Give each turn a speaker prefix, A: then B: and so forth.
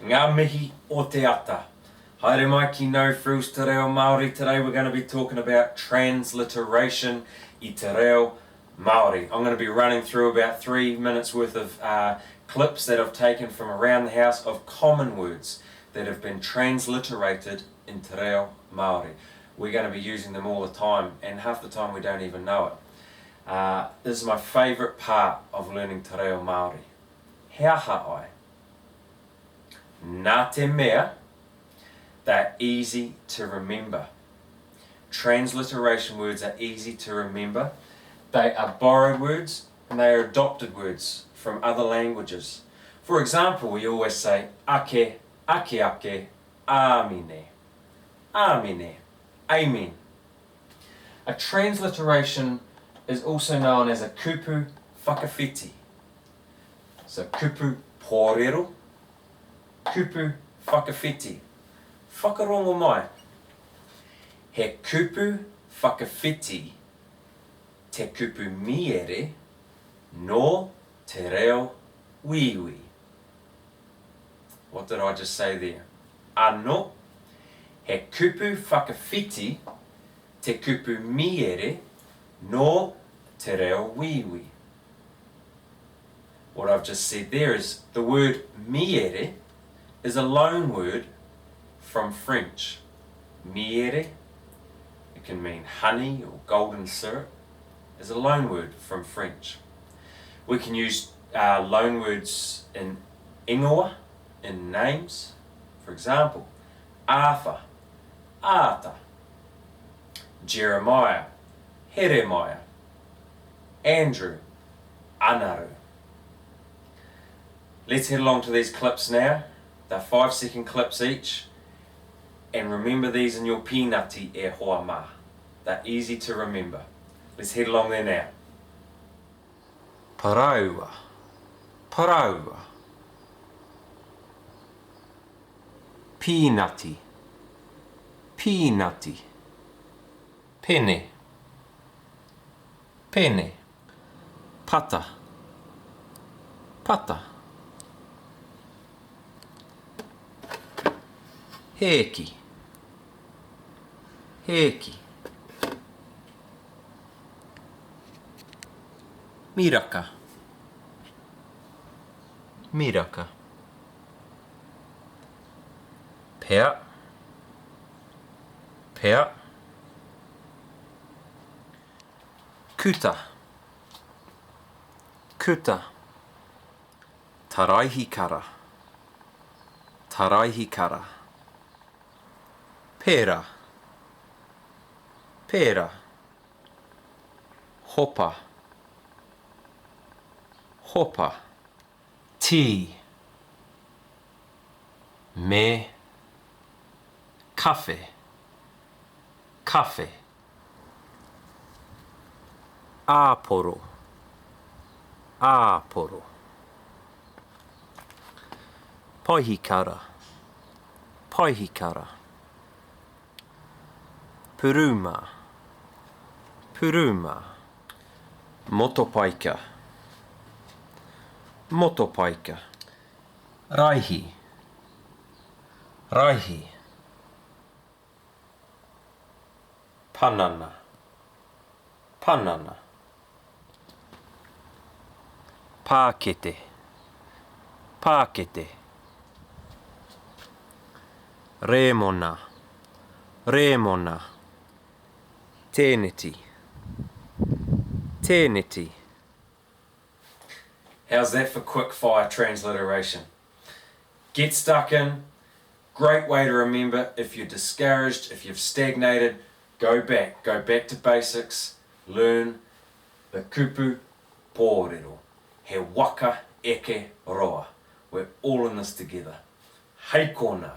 A: Ngā mihi o te ata. Haere mai ki no Frills Te Reo Māori. Today we're going to be talking about transliteration I Te Reo Māori. I'm going to be running through about 3 minutes worth of clips that I've taken from around the house of common words that have been transliterated in Te Reo Māori. We're going to be using them all the time, and half the time we don't even know it. This is my favourite part of learning Te Reo Māori. He aha ai. Nā te mea, they're easy to remember. Transliteration words are easy to remember. They are borrowed words and they are adopted words from other languages. For example, we always say ake, ake ake, āmine. Āmine, amen. A transliteration is also known as a kupu whakawhiti. So kupu pōrero, kupu whakawhiti. Whakarongo mai. He kupu whakawhiti te kupu miere no te reo wiwi. What did I just say there? Ano, he kupu whakawhiti te kupu miere no te reo wiwi. What I've just said there is the word miere is a loan word from French. Miere, it can mean honey or golden syrup, is a loan word from French. We can use loan words in ingoa, in names. For example, Arthur, Ata, Jeremiah, Heremiah, Andrew, Anaru. Let's head along to these clips now. They're 5-second clips each. And remember these in your pīnati e hoa mā. They're easy to remember. Let's head along there now. Paraua, paraua. Pīnati, pīnati. Pene, pene. Pata, pata. Heki, heki. Miraka, miraka. Pea, pea. Kuta, kuta. Taraihi kara, taraihi kara. Pera, pera. Hopa, hopa. Tea, me. Cafe, cafe. Āporo, āporo. Paihikara, paihikara. Puruma, puruma. Motopaika, motopaika. Raihi, raihi. Panana, panana. Pākete, pākete. Remona, remona. Tēneti, tēneti. How's that for quick fire transliteration? Get stuck in. Great way to remember. If you're discouraged, if you've stagnated, go back to basics. Learn the kupu pōrero. He waka eke roa. We're all in this together. Hei kōnā.